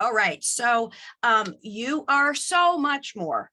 All right. So you are so much more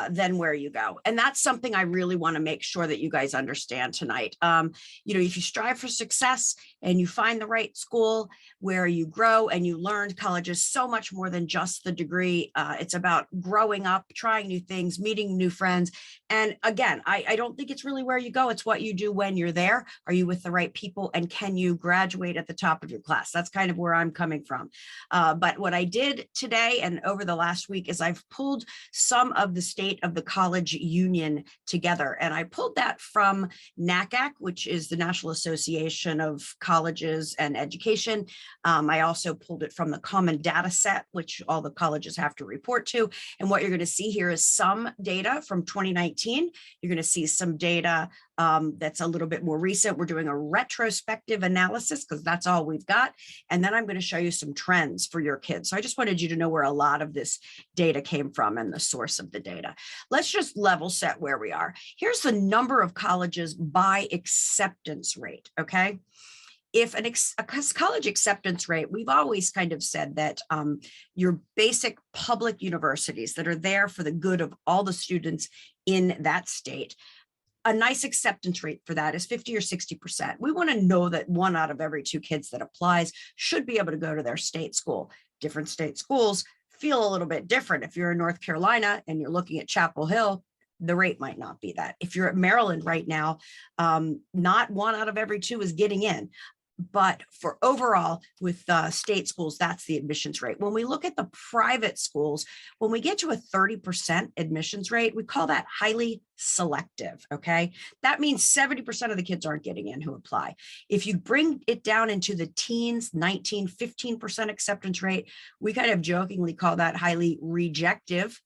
than where you go. And that's something I really want to make sure that you guys understand tonight. If you strive for success and you find the right school where you grow and you learn, college is so much more than just the degree. It's about growing up, trying new things, meeting new friends. And again, I don't think it's really where you go. It's what you do when you're there. Are you with the right people? And can you graduate at the top of your class? That's kind of where I'm coming from. But what I did today and over the last week is I've pulled some of the state of the college union together. And I pulled that from NACAC, which is the National Association of Colleges and Education. I also pulled it from the Common Data Set, which all the colleges have to report to. And what you're going to see here is some data from 2019. You're going to see some data that's a little bit more recent. We're doing a retrospective analysis because that's all we've got. And then I'm going to show you some trends for your kids. So I just wanted you to know where a lot of this data came from and the source of the data. Let's just level set where we are. Here's the number of colleges by acceptance rate, okay? If a college acceptance rate, we've always kind of said that your basic public universities that are there for the good of all the students in that state, a nice acceptance rate for that is 50 or 60%. We want to know that 1 out of every 2 kids that applies should be able to go to their state school. Different state schools feel a little bit different. If you're in North Carolina and you're looking at Chapel Hill, the rate might not be that. If you're at Maryland right now, not 1 out of every 2 is getting in. But for overall with state schools, that's the admissions rate. When we look at the private schools, when we get to a 30% admissions rate, we call that highly selective, okay? That means 70% of the kids aren't getting in who apply. If you bring it down into the teens, 19, 15% acceptance rate, we kind of jokingly call that highly rejective.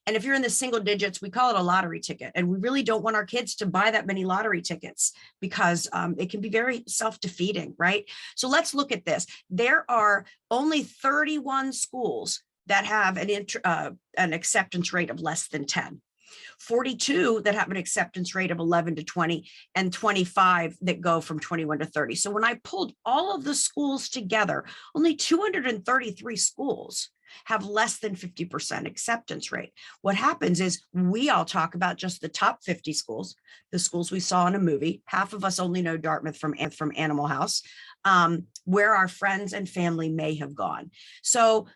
And if you're in the single digits, we call it a lottery ticket. And we really don't want our kids to buy that many lottery tickets because it can be very self-defeating, right? So let's look at this. There are only 31 schools that have an acceptance rate of less than 10. 42 that have an acceptance rate of 11 to 20, and 25 that go from 21 to 30. So when I pulled all of the schools together, only 233 schools have less than 50% acceptance rate. What happens is we all talk about just the top 50 schools, the schools we saw in a movie. Half of us only know Dartmouth from Animal House, where our friends and family may have gone. So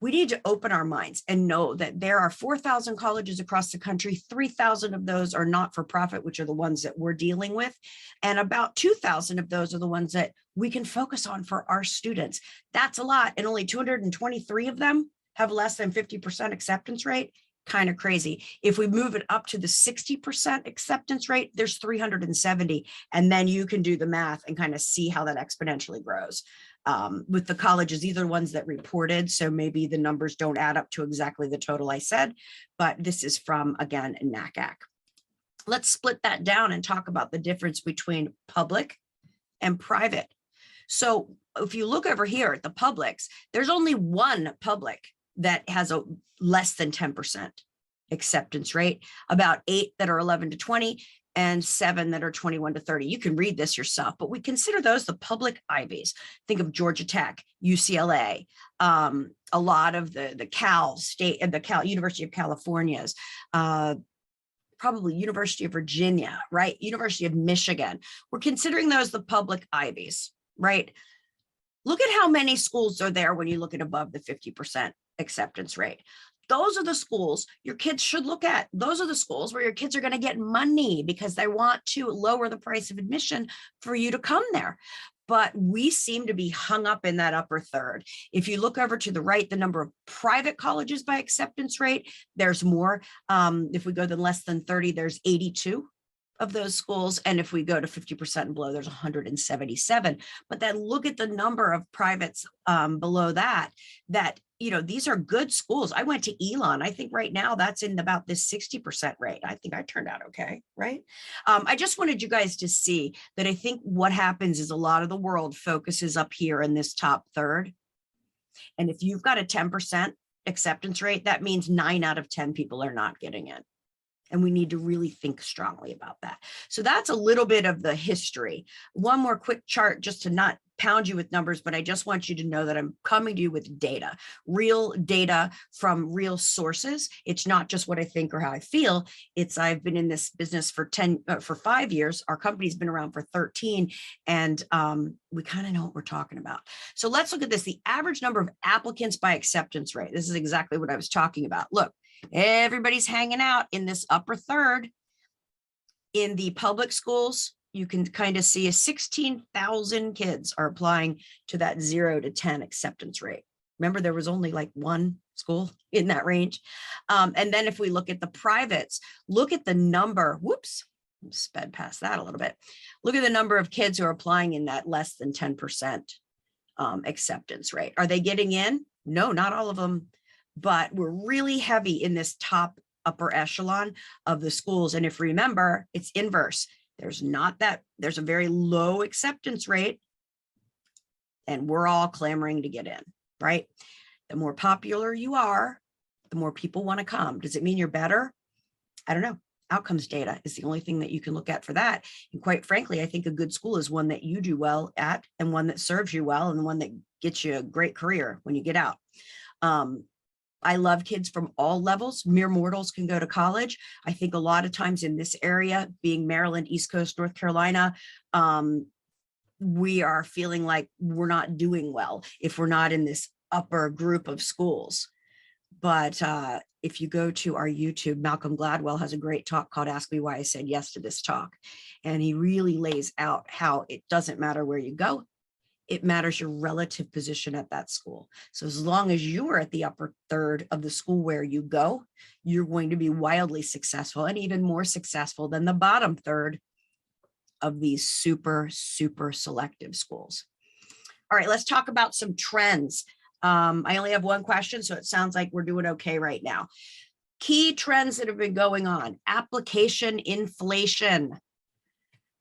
we need to open our minds and know that there are 4,000 colleges across the country. 3,000 of those are not-for-profit, which are the ones that we're dealing with. And about 2,000 of those are the ones that we can focus on for our students. That's a lot. And only 223 of them have less than 50% acceptance rate. Kind of crazy. If we move it up to the 60% acceptance rate, there's 370. And then you can do the math and kind of see how that exponentially grows. With the colleges, these are ones that reported, so maybe the numbers don't add up to exactly the total I said, but this is from, again, NACAC. Let's split that down and talk about the difference between public and private. So if you look over here at the publics, there's only one public that has a less than 10% acceptance rate, about 8 that are 11 to 20, and 7 that are 21 to 30. You can read this yourself, but we consider those the public Ivies. Think of Georgia Tech, UCLA, a lot of the Cal State and the University of California's, probably University of Virginia, right? University of Michigan. We're considering those the public Ivies, right? Look at how many schools are there when you look at above the 50% acceptance rate. Those are the schools your kids should look at. Those are the schools where your kids are going to get money because they want to lower the price of admission for you to come there. But we seem to be hung up in that upper third. If you look over to the right, the number of private colleges by acceptance rate, there's more. If we go to less than 30, there's 82 of those schools. And if we go to 50% and below, there's 177. But then look at the number of privates below that, these are good schools. I went to Elon. I think right now that's in about this 60% rate. I think I turned out okay, right? I just wanted you guys to see that I think what happens is a lot of the world focuses up here in this top third. And if you've got a 10% acceptance rate, that means 9 out of 10 people are not getting in. And we need to really think strongly about that. So that's a little bit of the history. One more quick chart just to not pound you with numbers, but I just want you to know that I'm coming to you with data, real data from real sources. It's not just what I think or how I feel. It's I've been in this business for 5 years. Our company's been around for 13, and we kind of know what we're talking about. So let's look at this. The average number of applicants by acceptance rate. This is exactly what I was talking about. Look, everybody's hanging out in this upper third. In the public schools, you can kind of see 16,000 kids are applying to that 0 to 10 acceptance rate. Remember, there was only like one school in that range. And then if we look at the privates, look at the number, whoops, sped past that a little bit. Look at the number of kids who are applying in that less than 10% acceptance rate. Are they getting in? No, not all of them, but we're really heavy in this top upper echelon of the schools. And if you remember, it's inverse. There's a very low acceptance rate, and we're all clamoring to get in, right? The more popular you are, the more people want to come. Does it mean you're better? I don't know. Outcomes data is the only thing that you can look at for that. And quite frankly, I think a good school is one that you do well at, and one that serves you well, and one that gets you a great career when you get out. I love kids from all levels. Mere mortals can go to college. I think a lot of times in this area, being Maryland, East Coast, North Carolina, we are feeling like we're not doing well if we're not in this upper group of schools. But if you go to our YouTube, Malcolm Gladwell has a great talk called Ask Me Why I Said Yes to This Talk. And he really lays out how it doesn't matter where you go. It matters your relative position at that school. So as long as you are at the upper third of the school where you go, you're going to be wildly successful, and even more successful than the bottom third of these super, super selective schools. All right, let's talk about some trends. I only have one question, so it sounds like we're doing okay right now. Key trends that have been going on: application inflation.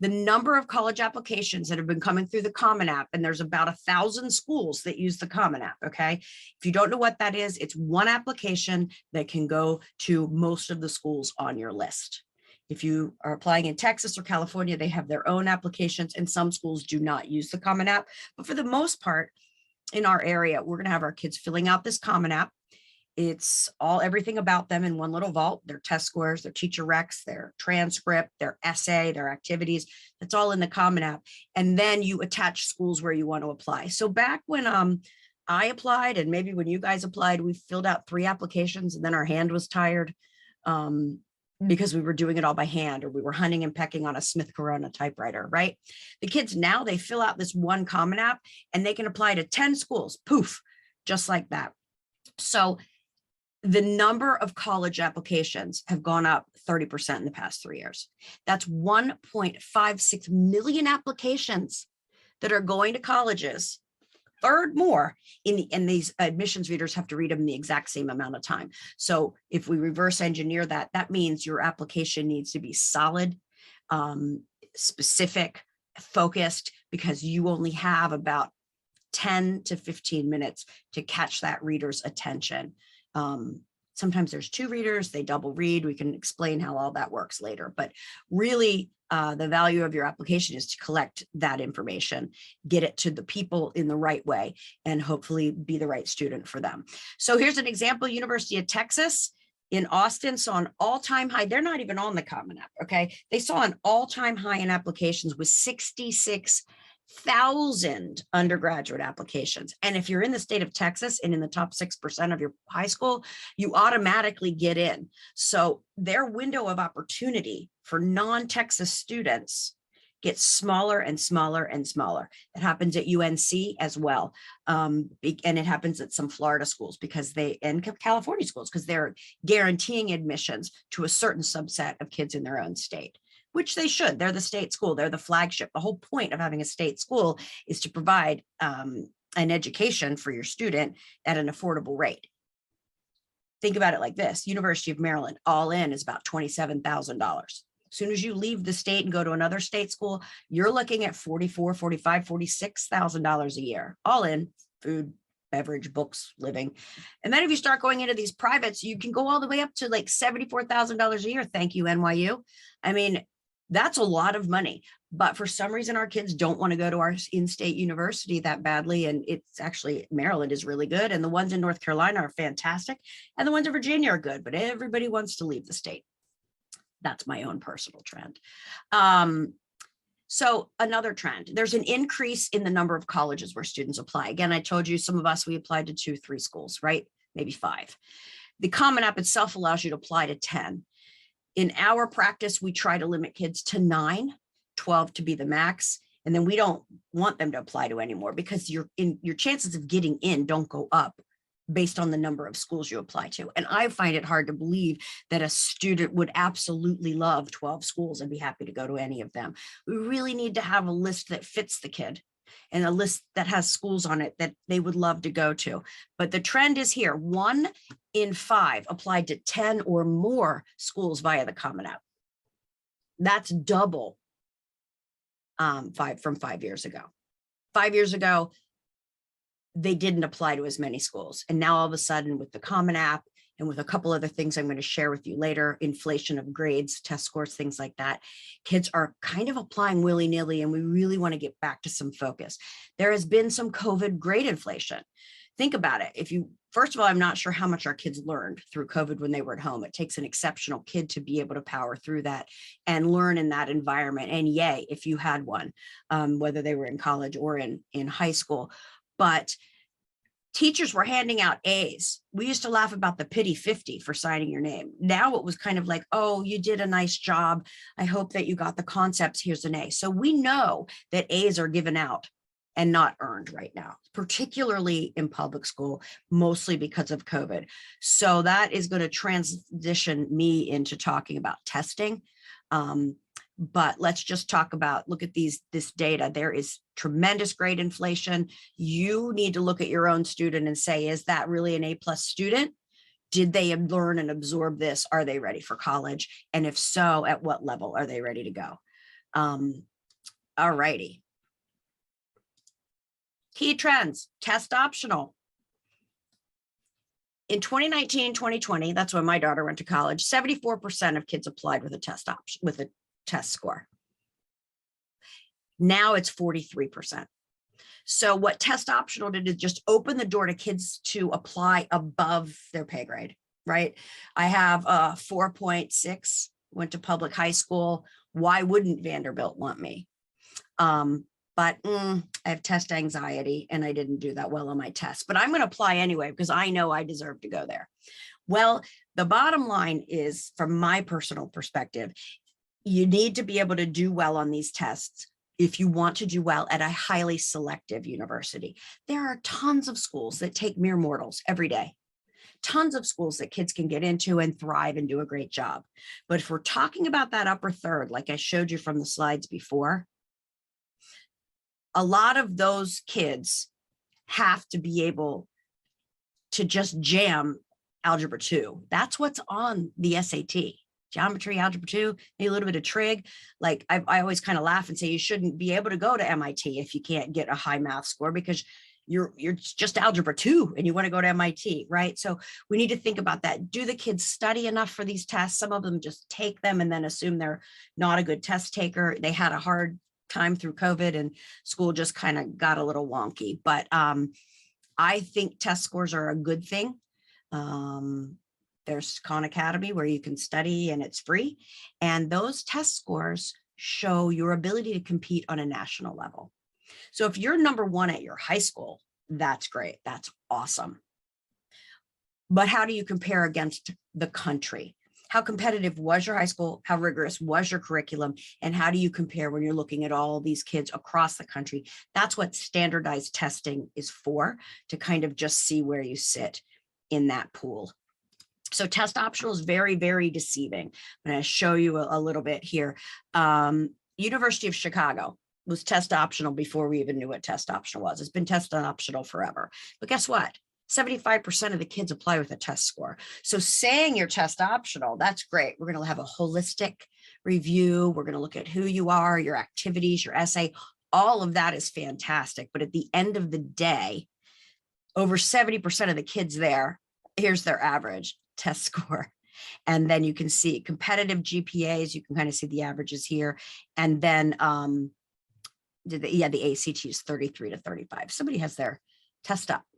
The number of college applications that have been coming through the Common App, and there's about 1,000 schools that use the Common App, okay? If you don't know what that is, it's one application that can go to most of the schools on your list. If you are applying in Texas or California, they have their own applications, and some schools do not use the Common App. But for the most part, in our area, we're going to have our kids filling out this Common App. It's everything about them in one little vault: their test scores, their teacher recs, their transcript, their essay, their activities. That's all in the Common App. And then you attach schools where you want to apply. So back when I applied, and maybe when you guys applied, we filled out 3 applications, and then our hand was tired because we were doing it all by hand, or we were hunting and pecking on a Smith Corona typewriter, right? The kids now, they fill out this one Common App, and they can apply to 10 schools, poof, just like that. So the number of college applications have gone up 30% in the past 3 years. That's 1.56 million applications that are going to colleges, third more, and these admissions readers have to read them in the exact same amount of time. So if we reverse engineer that, that means your application needs to be solid, specific, focused, because you only have about 10 to 15 minutes to catch that reader's attention. Sometimes there's 2 readers, they double read. We can explain how all that works later, but really the value of your application is to collect that information, get it to the people in the right way, and hopefully be the right student for them. So here's an example: University of Texas in Austin saw an all-time high. They're not even on the Common App, okay? They saw an all-time high in applications with 66,000 undergraduate applications. And if you're in the state of Texas and in the top 6% of your high school, you automatically get in. So their window of opportunity for non-Texas students gets smaller and smaller and smaller. It happens at UNC as well. And it happens at some Florida schools and California schools, because they're guaranteeing admissions to a certain subset of kids in their own state, which they should. They're the state school. They're the flagship. The whole point of having a state school is to provide an education for your student at an affordable rate. Think about it like this: University of Maryland, all in, is about $27,000. As soon as you leave the state and go to another state school, you're looking at $44,000, $45,000, $46,000 a year, all in: food, beverage, books, living. And then if you start going into these privates, you can go all the way up to like $74,000 a year. Thank you, NYU. I mean, that's a lot of money, but for some reason, our kids don't want to go to our in-state university that badly. And it's actually, Maryland is really good. And the ones in North Carolina are fantastic. And the ones in Virginia are good, but everybody wants to leave the state. That's my own personal trend. So another trend, there's an increase in the number of colleges where students apply. Again, I told you some of us, we applied to 2, 3 schools, right? Maybe 5. The Common App itself allows you to apply to 10. In our practice, we try to limit kids to 9, 12 to be the max. And then we don't want them to apply to anymore because your chances of getting in don't go up based on the number of schools you apply to. And I find it hard to believe that a student would absolutely love 12 schools and be happy to go to any of them. We really need to have a list that fits the kid and a list that has schools on it that they would love to go to. But the trend is here. 1 in 5 applied to 10 or more schools via the Common App. That's double from 5 years ago. 5 years ago, they didn't apply to as many schools. And now all of a sudden with the Common App and with a couple other things I'm going to share with you later, inflation of grades, test scores, things like that, kids are kind of applying willy-nilly, and we really want to get back to some focus. There has been some COVID grade inflation. Think about it. First of all, I'm not sure how much our kids learned through COVID when they were at home. It takes an exceptional kid to be able to power through that and learn in that environment. And yay, if you had one, whether they were in college or in high school. But teachers were handing out A's. We used to laugh about the pity 50 for signing your name. Now it was kind of like, oh, you did a nice job. I hope that you got the concepts. Here's an A. So we know that A's are given out and not earned right now, particularly in public school, mostly because of COVID. So that is going to transition me into talking about testing. But let's just talk about, look at this data. There is tremendous grade inflation. You need to look at your own student and say, is that really an A+ student? Did they learn and absorb this? Are they ready for college? And if so, at what level are they ready to go? All righty. Key trends, test optional. In 2019, 2020, that's when my daughter went to college, 74% of kids applied with a test option, with a test score. Now it's 43%. So what test optional did is just open the door to kids to apply above their pay grade, right? I have a 4.6, went to public high school. Why wouldn't Vanderbilt want me? But I have test anxiety and I didn't do that well on my test, but I'm going to apply anyway because I know I deserve to go there. Well, the bottom line is, from my personal perspective, you need to be able to do well on these tests if you want to do well at a highly selective university. There are tons of schools that take mere mortals every day. Tons of schools that kids can get into and thrive and do a great job. But if we're talking about that upper third, like I showed you from the slides before, a lot of those kids have to be able to just jam Algebra 2. That's what's on the SAT. Geometry, Algebra 2, maybe a little bit of trig. Like I always kind of laugh and say you shouldn't be able to go to MIT if you can't get a high math score because you're just Algebra 2 and you want to go to MIT, right? So we need to think about that. Do the kids study enough for these tests? Some of them just take them and then assume they're not a good test taker. They had a hard time through COVID and school just kind of got a little wonky. But I think test scores are a good thing. There's Khan Academy where you can study and it's free. And those test scores show your ability to compete on a national level. So if you're number 1 at your high school, that's great. That's awesome. But how do you compare against the country? How competitive was your high school? How rigorous was your curriculum? And how do you compare when you're looking at all these kids across the country? That's what standardized testing is for, to kind of just see where you sit in that pool. So test optional is very, very deceiving. I'm going to show you a little bit here. University of Chicago was test optional before we even knew what test optional was. It's been test optional forever. But guess what? 75% of the kids apply with a test score. So saying you're test optional, that's great. We're going to have a holistic review. We're going to look at who you are, your activities, your essay. All of that is fantastic. But at the end of the day, over 70% of the kids there, here's their average test score. And then you can see competitive GPAs. You can kind of see the averages here. And then the ACT is 33 to 35. Somebody has their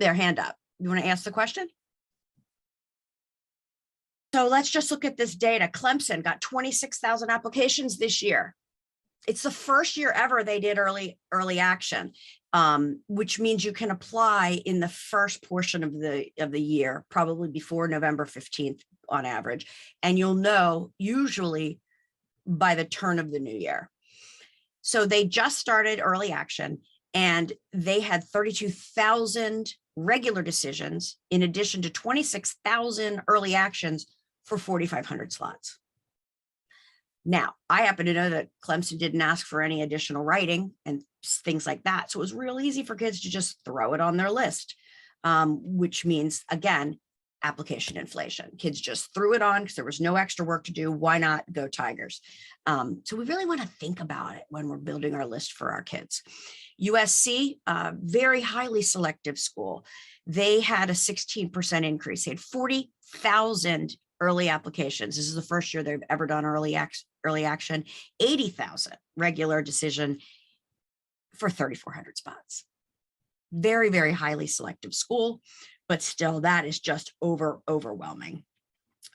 hand up. You want to ask the question? So let's just look at this data. Clemson got 26,000 applications this year. It's the first year ever they did early action, which means you can apply in the first portion of the year, probably before November 15th on average. And you'll know usually by the turn of the new year. So they just started early action and they had 32,000 regular decisions in addition to 26,000 early actions for 4,500 slots. Now, I happen to know that Clemson didn't ask for any additional writing and things like that. So it was real easy for kids to just throw it on their list, which means, again, application inflation. Kids just threw it on because there was no extra work to do. Why not go Tigers? So we really want to think about it when we're building our list for our kids. USC, very highly selective school. They had a 16% increase. They had 40,000 early applications. This is the first year they've ever done early action, 80,000 regular decision for 3,400 spots. Very, very highly selective school, but still that is just overwhelming.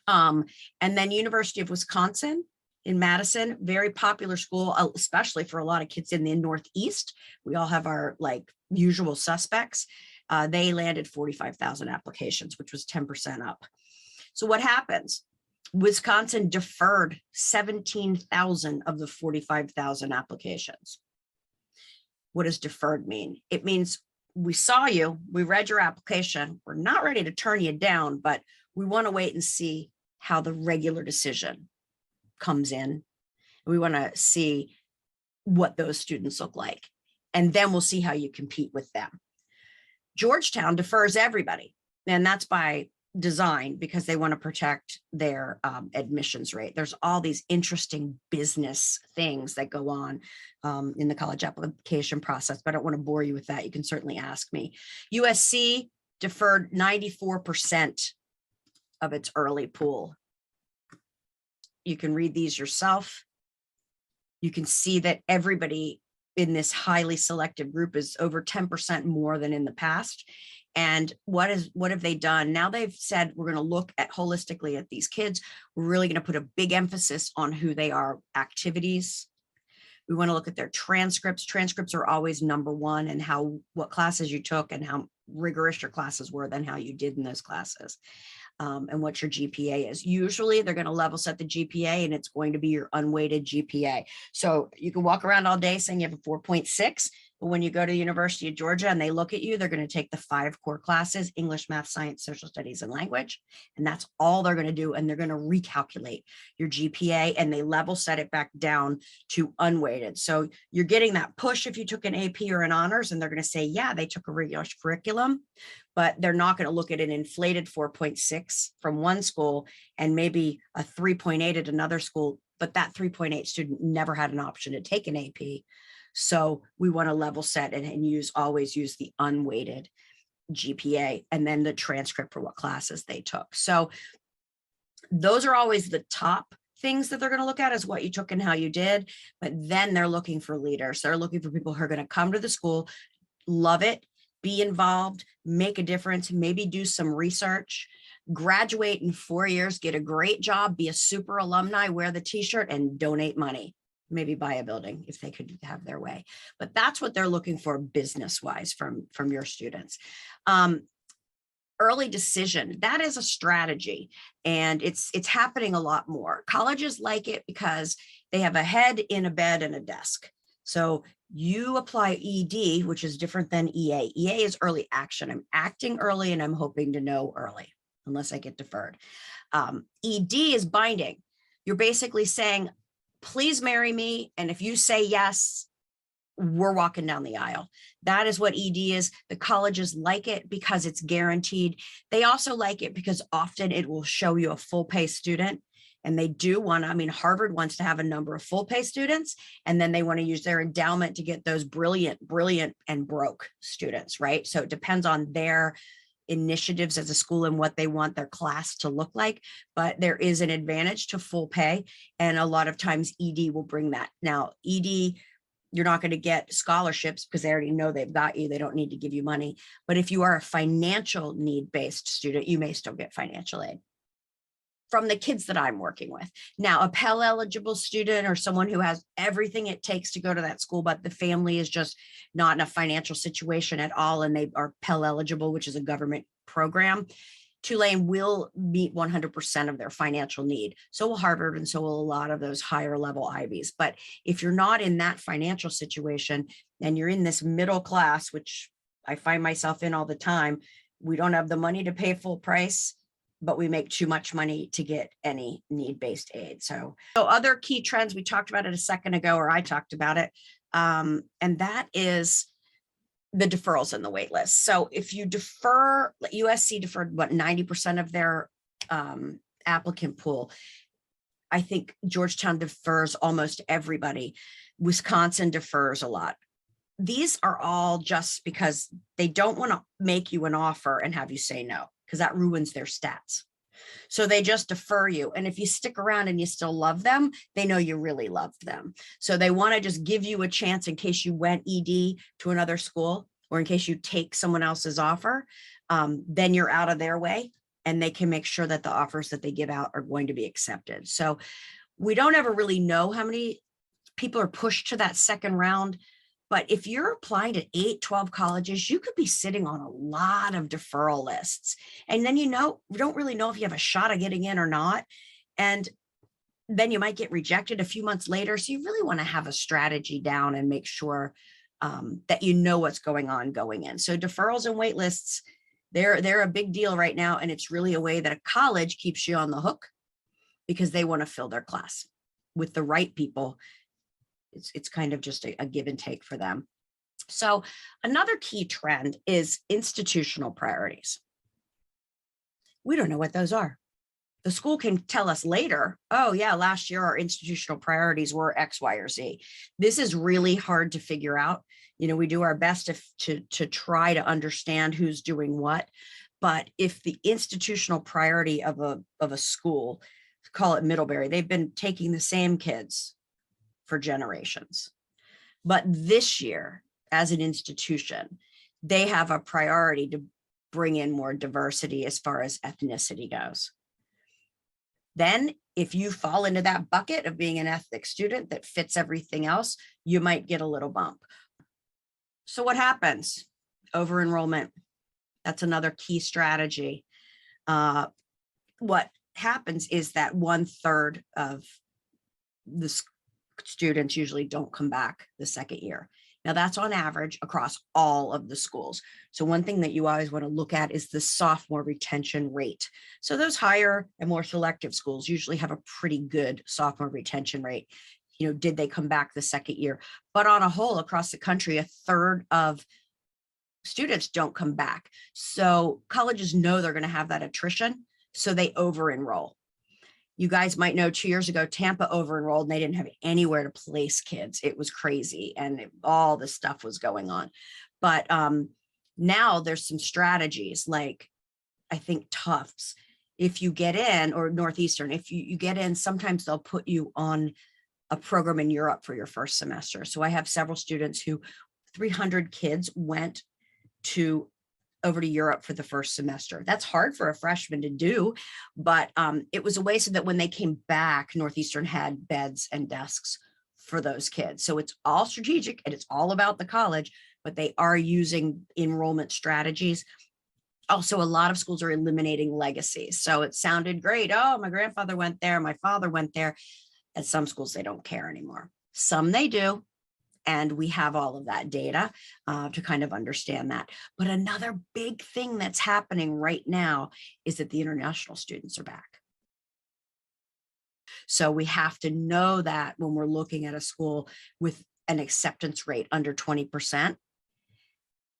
And then University of Wisconsin in Madison, very popular school, especially for a lot of kids in the Northeast. We all have our usual suspects. They landed 45,000 applications, which was 10% up. So what happens? Wisconsin deferred 17,000 of the 45,000 applications. What does deferred mean? It means we saw you, we read your application, we're not ready to turn you down, but we want to wait and see how the regular decision comes in. We want to see what those students look like, and then we'll see how you compete with them. Georgetown defers everybody, and that's by design because they want to protect their admissions rate. There's all these interesting business things that go on in the college application process, but I don't want to bore you with that. You can certainly ask me. USC deferred 94% of its early pool. You can read these yourself. You can see that everybody in this highly selective group is over 10% more than in the past. And what have they done? Now they've said, we're going to look at holistically at these kids. We're really going to put a big emphasis on who they are, activities. We want to look at their transcripts. Transcripts are always number one, and what classes you took and how rigorous your classes were than how you did in those classes. And what your GPA is. Usually they're going to level set the GPA and it's going to be your unweighted GPA. So you can walk around all day saying you have a 4.6, but when you go to the University of Georgia and they look at you, they're going to take the 5 core classes: English, math, science, social studies, and language. And that's all they're going to do. And they're going to recalculate your GPA and they level set it back down to unweighted. So you're getting that push if you took an AP or an honors, and they're going to say, yeah, they took a rigorous curriculum, but they're not going to look at an inflated 4.6 from one school and maybe a 3.8 at another school, but that 3.8 student never had an option to take an AP. So we want to level set and always use the unweighted GPA and then the transcript for what classes they took. So those are always the top things that they're going to look at, is what you took and how you did. But then they're looking for leaders. They're looking for people who are going to come to the school, love it, be involved, make a difference, maybe do some research, graduate in 4 years, get a great job, be a super alumni, wear the t-shirt, and donate money. Maybe buy a building if they could have their way. But that's what they're looking for business-wise from your students. Early decision, that is a strategy, and it's happening a lot more. Colleges like it because they have a head in a bed and a desk. So you apply ED, which is different than EA. EA is early action. I'm acting early and I'm hoping to know early, unless I get deferred. ED is binding. You're basically saying, please marry me. And if you say yes, we're walking down the aisle. That is what ED is. The colleges like it because it's guaranteed. They also like it because often it will show you a full pay student. And they do want to, Harvard wants to have a number of full pay students, and then they want to use their endowment to get those brilliant and broke students, right? So it depends on their initiatives as a school and what they want their class to look like, but there is an advantage to full pay. And a lot of times ED will bring that. Now, ED, you're not going to get scholarships because they already know they've got you. They don't need to give you money. But if you are a financial need-based student, you may still get financial aid from the kids that I'm working with. Now, a Pell eligible student or someone who has everything it takes to go to that school, but the family is just not in a financial situation at all, and they are Pell eligible, which is a government program, Tulane will meet 100% of their financial need. So will Harvard, and so will a lot of those higher level Ivies. But if you're not in that financial situation and you're in this middle class, which I find myself in all the time, we don't have the money to pay full price, but we make too much money to get any need-based aid. So other key trends, we talked about it a second ago, or I talked about it, and that is the deferrals and the wait list. So if you defer, USC deferred what, 90% of their applicant pool. I think Georgetown defers almost everybody. Wisconsin defers a lot. These are all just because they don't want to make you an offer and have you say no, because that ruins their stats. So they just defer you. And if you stick around and you still love them, they know you really loved them. So they want to just give you a chance in case you went ED to another school, or in case you take someone else's offer, then you're out of their way and they can make sure that the offers that they give out are going to be accepted. So we don't ever really know how many people are pushed to that second round. But if you're applying to 8, 12 colleges, you could be sitting on a lot of deferral lists. And then, you don't really know if you have a shot of getting in or not. And then you might get rejected a few months later. So you really want to have a strategy down and make sure that you know what's going on going in. So deferrals and wait lists, they're a big deal right now. And it's really a way that a college keeps you on the hook because they want to fill their class with the right people. It's kind of just a give and take for them. So another key trend is institutional priorities. We don't know what those are. The school can tell us later, oh yeah, last year our institutional priorities were X, Y, or Z. This is really hard to figure out. We do our best to try to understand who's doing what. But if the institutional priority of a school, call it Middlebury, they've been taking the same kids for generations. But this year, as an institution, they have a priority to bring in more diversity as far as ethnicity goes. Then if you fall into that bucket of being an ethnic student that fits everything else, you might get a little bump. So what happens? Over enrollment. That's another key strategy. What happens is that 1/3 of the students usually don't come back the second year. Now that's on average across all of the schools. So one thing that you always want to look at is the sophomore retention rate. So those higher and more selective schools usually have a pretty good sophomore retention rate. Did they come back the second year? But on a whole, across the country, 1/3 of students don't come back. So colleges know they're going to have that attrition, so they over enroll. You guys might know 2 years ago, Tampa over enrolled and they didn't have anywhere to place kids. It was crazy. And all this stuff was going on. But now there's some strategies like, I think Tufts, if you get in, or Northeastern, if you get in, sometimes they'll put you on a program in Europe for your first semester. So I have several students who 300 kids went over to Europe for the first semester. That's hard for a freshman to do, but it was a way so that when they came back, Northeastern had beds and desks for those kids. So it's all strategic and it's all about the college, but they are using enrollment strategies. Also, a lot of schools are eliminating legacies. So it sounded great. Oh, my grandfather went there, my father went there. At some schools, they don't care anymore. Some they do. And we have all of that data to kind of understand that. But another big thing that's happening right now is that the international students are back. So we have to know that when we're looking at a school with an acceptance rate under 20%,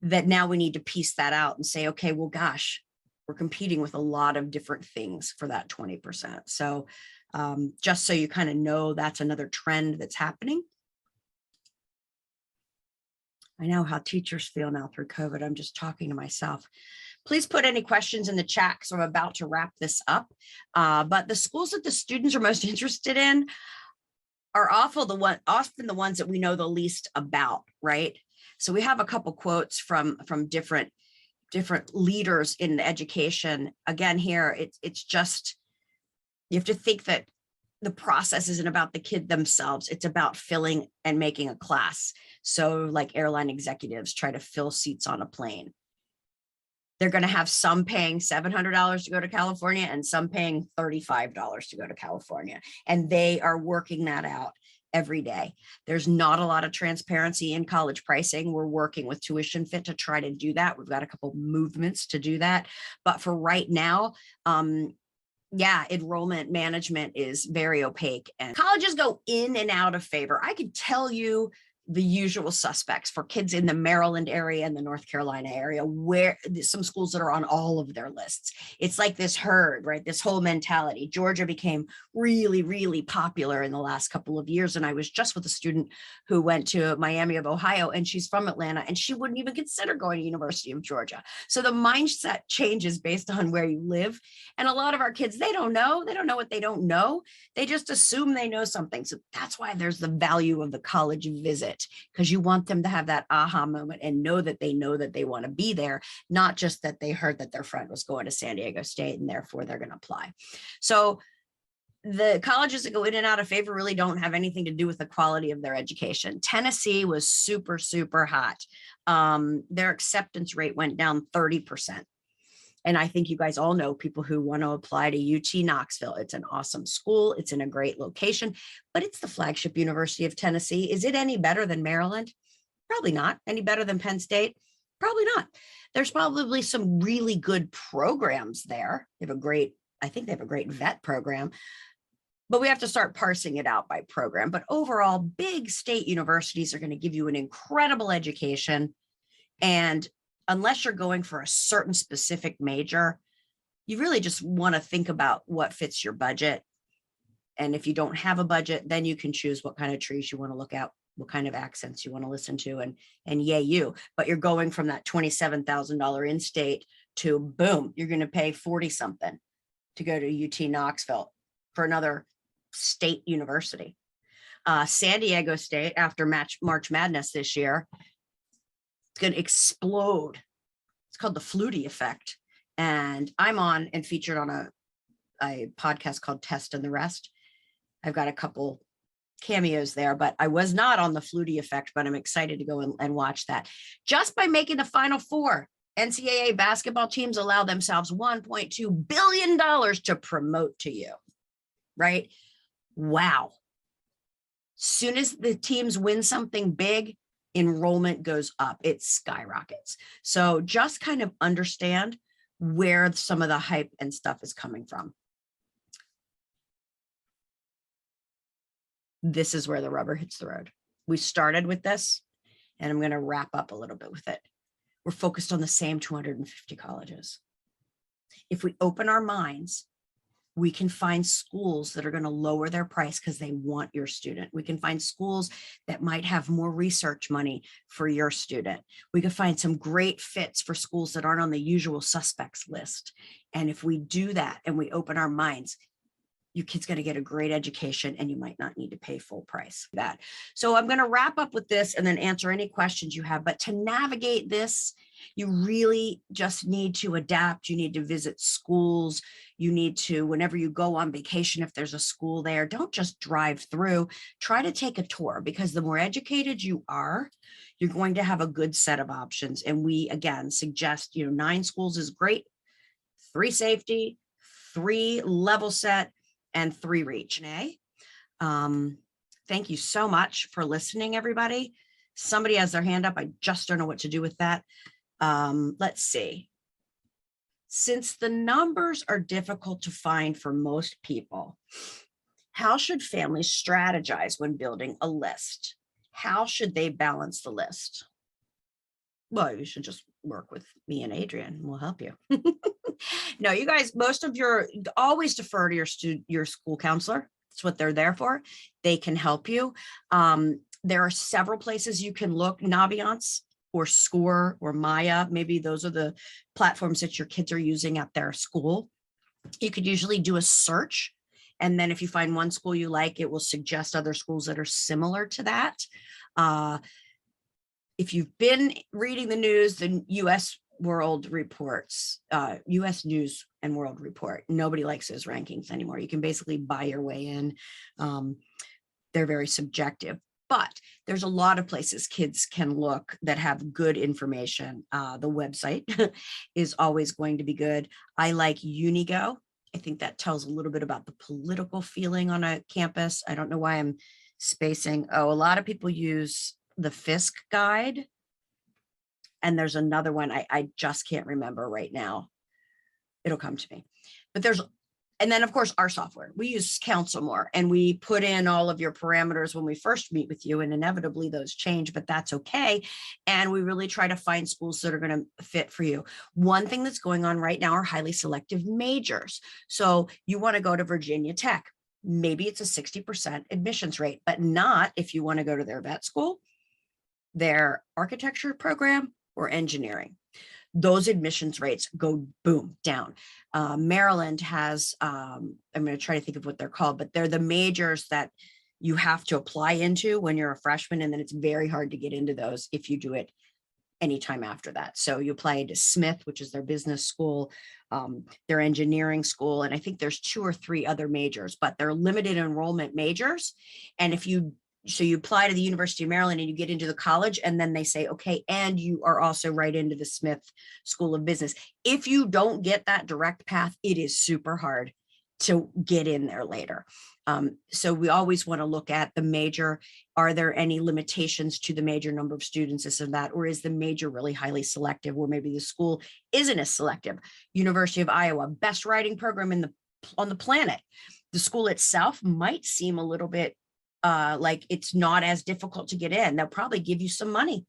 that now we need to piece that out and say, okay, well, gosh, we're competing with a lot of different things for that 20%. So just so you kind of know, that's another trend that's happening. I know how teachers feel now through COVID. I'm just talking to myself. Please put any questions in the chat because I'm about to wrap this up. But the schools that the students are most interested in are often the ones that we know the least about, right? So we have a couple quotes from different leaders in education. Again, here, it's just, you have to think that the process isn't about the kid themselves. It's about filling and making a class. So like airline executives try to fill seats on a plane. They're going to have some paying $700 to go to California and some paying $35 to go to California. And they are working that out every day. There's not a lot of transparency in college pricing. We're working with Tuition Fit to try to do that. We've got a couple movements to do that. But for right now, yeah, enrollment management is very opaque and colleges go in and out of favor. I could tell you the usual suspects for kids in the Maryland area and the North Carolina area, where some schools that are on all of their lists. It's like this herd, right? This whole mentality. Georgia became really, really popular in the last couple of years. And I was just with a student who went to Miami of Ohio, and she's from Atlanta, and she wouldn't even consider going to University of Georgia. So the mindset changes based on where you live. And a lot of our kids, they don't know what they don't know. They just assume they know something. So that's why there's the value of the college visit, because you want them to have that aha moment and know that they want to be there, not just that they heard that their friend was going to San Diego State and therefore they're going to apply. So the colleges that go in and out of favor really don't have anything to do with the quality of their education. Tennessee was super, super hot. Their acceptance rate went down 30%. And I think you guys all know people who want to apply to UT Knoxville. It's an awesome school. It's in a great location, but it's the flagship University of Tennessee. Is it any better than Maryland? Probably not. Any better than Penn State? Probably not. There's probably some really good programs there. I think they have a great vet program, but we have to start parsing it out by program. But overall, big state universities are going to give you an incredible education. And unless you're going for a certain specific major, you really just want to think about what fits your budget. And if you don't have a budget, then you can choose what kind of trees you want to look at, what kind of accents you want to listen to, and yay you. But you're going from that $27,000 in-state to boom, you're going to pay 40 something to go to UT Knoxville for another state university. San Diego State, after March Madness this year, it's going to explode. It's called the Flutie effect. And I'm on and featured on a podcast called Test and the Rest. I've got a couple cameos there, but I was not on the Flutie effect, but I'm excited to go and watch that. Just by making the Final Four, NCAA basketball teams allow themselves $1.2 billion to promote to you, right? Wow. Soon as the teams win something big, enrollment goes up, it skyrockets. So just kind of understand where some of the hype and stuff is coming from. This is where the rubber hits the road. We started with this, and I'm going to wrap up a little bit with it. We're focused on the same 250 colleges. If we open our minds, we can find schools that are going to lower their price because they want your student. We can find schools that might have more research money for your student. We can find some great fits for schools that aren't on the usual suspects list. And if we do that and we open our minds, your kid's going to get a great education and you might not need to pay full price for that. So I'm going to wrap up with this and then answer any questions you have. But to navigate this, you really just need to adapt. You need to visit schools. You need to, whenever you go on vacation, if there's a school there, don't just drive through, try to take a tour, because the more educated you are, you're going to have a good set of options. And we, again, suggest, 9 schools is great, 3 safety, 3 level set, and 3 reach. Thank you so much for listening, everybody. Somebody has their hand up. I just don't know what to do with that. Let's see. Since the numbers are difficult to find for most people, how should families strategize when building a list? How should they balance the list? Well, you should just work with me and Adrian. We'll help you. No, you guys, always defer to your school counselor. That's what they're there for. They can help you. There are several places you can look. Naviance or Score or Maya. Maybe those are the platforms that your kids are using at their school. You could usually do a search. And then if you find one school you like, it will suggest other schools that are similar to that. If you've been reading the news, the U.S. World Reports, U.S. News and World Report, nobody likes those rankings anymore. You can basically buy your way in. They're very subjective, but there's a lot of places kids can look that have good information. The website is always going to be good. I like Unigo. I think that tells a little bit about the political feeling on a campus. I don't know why I'm spacing. Oh, a lot of people use the Fisk guide. And there's another one I just can't remember right now. It'll come to me. But and then of course our software. We use Counsel more, and we put in all of your parameters when we first meet with you, and inevitably those change, but that's okay. And we really try to find schools that are going to fit for you. One thing that's going on right now are highly selective majors. So you want to go to Virginia Tech. Maybe it's a 60% admissions rate, but not if you want to go to their vet school, their architecture program, or engineering. Those admissions rates go boom down. Maryland has, I'm going to try to think of what they're called, but they're the majors that you have to apply into when you're a freshman, and then it's very hard to get into those if you do it anytime after that. So you apply into Smith, which is their business school, their engineering school, and I think there's 2 or 3 other majors, but they're limited enrollment majors. And so you apply to the University of Maryland and you get into the college, and then they say, okay, and you are also right into the Smith School of Business. If you don't get that direct path, it is super hard to get in there later. So we always want to look at the major. Are there any limitations to the major, number of students, this and that, or is the major really highly selective, or maybe the school isn't as selective? University of Iowa, best writing program on the planet. The school itself might seem a little bit like it's not as difficult to get in. They'll probably give you some money.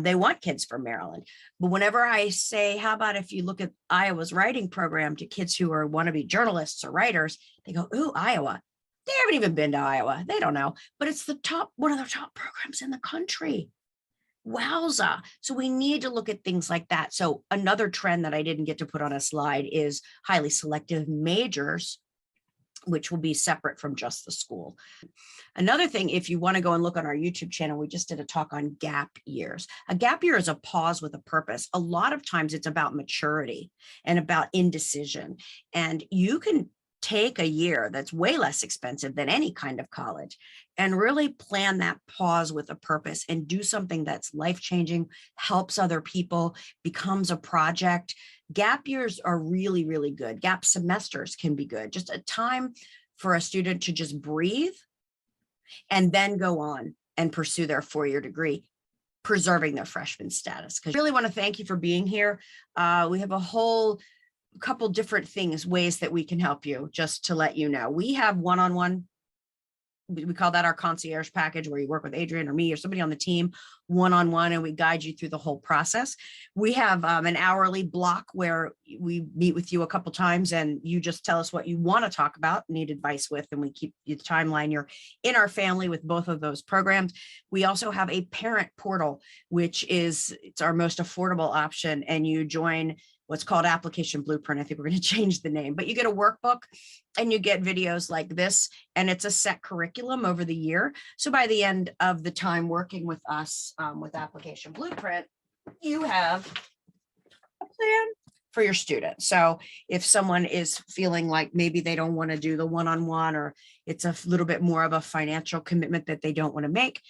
They want kids from Maryland. But whenever I say, how about if you look at Iowa's writing program to kids who are wannabe journalists or writers, they go, ooh, Iowa. They haven't even been to Iowa. They don't know, but it's one of the top programs in the country. Wowza. So we need to look at things like that. So another trend that I didn't get to put on a slide is highly selective majors, which will be separate from just the school. Another thing, if you want to go and look on our YouTube channel, we just did a talk on gap years. A gap year is a pause with a purpose. A lot of times it's about maturity and about indecision. And you can take a year that's way less expensive than any kind of college and really plan that pause with a purpose and do something that's life-changing, helps other people, becomes a project. Gap years are really, really good. Gap semesters can be good. Just a time for a student to just breathe and then go on and pursue their 4-year degree, preserving their freshman status. Because I really want to thank you for being here. We have a whole couple different ways that we can help you, just to let you know. We have one-on-one, we call that our concierge package, where you work with Adrian or me or somebody on the team one-on-one, and we guide you through the whole process. We have an hourly block where we meet with you a couple times and you just tell us what you want to talk about, need advice with, and we keep you the timeline. You're in our family with both of those programs. We also have a parent portal, which it's our most affordable option, and you join what's called Application Blueprint. I think we're going to change the name, but you get a workbook and you get videos like this, and it's a set curriculum over the year. So by the end of the time working with us with Application Blueprint, you have a plan for your student. So if someone is feeling like maybe they don't want to do the one-on-one, or it's a little bit more of a financial commitment that they don't want to make,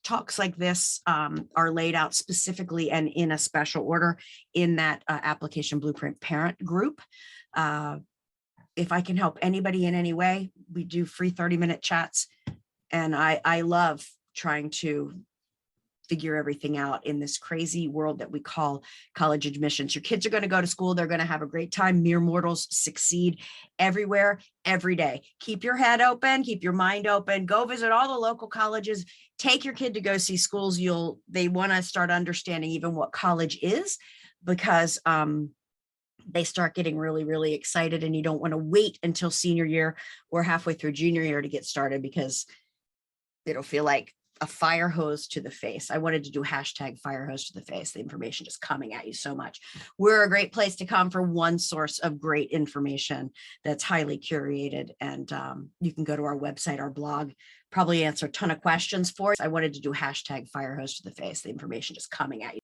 talks like this are laid out specifically and in a special order in that Application Blueprint parent group. If I can help anybody in any way, we do free 30-minute chats. And I love trying to figure everything out in this crazy world that we call college admissions. Your kids are going to go to school. They're going to have a great time. Mere mortals succeed everywhere, every day. Keep your head open, keep your mind open, go visit all the local colleges, take your kid to go see schools. They want to start understanding even what college is, because they start getting really, really excited, and you don't want to wait until senior year or halfway through junior year to get started, because it'll feel like, a fire hose to the face. I wanted to do hashtag fire hose to the face. The information just coming at you so much. We're a great place to come for one source of great information that's highly curated. And you can go to our website, our blog, probably answer a ton of questions for us. I wanted to do hashtag fire hose to the face. The information just coming at you.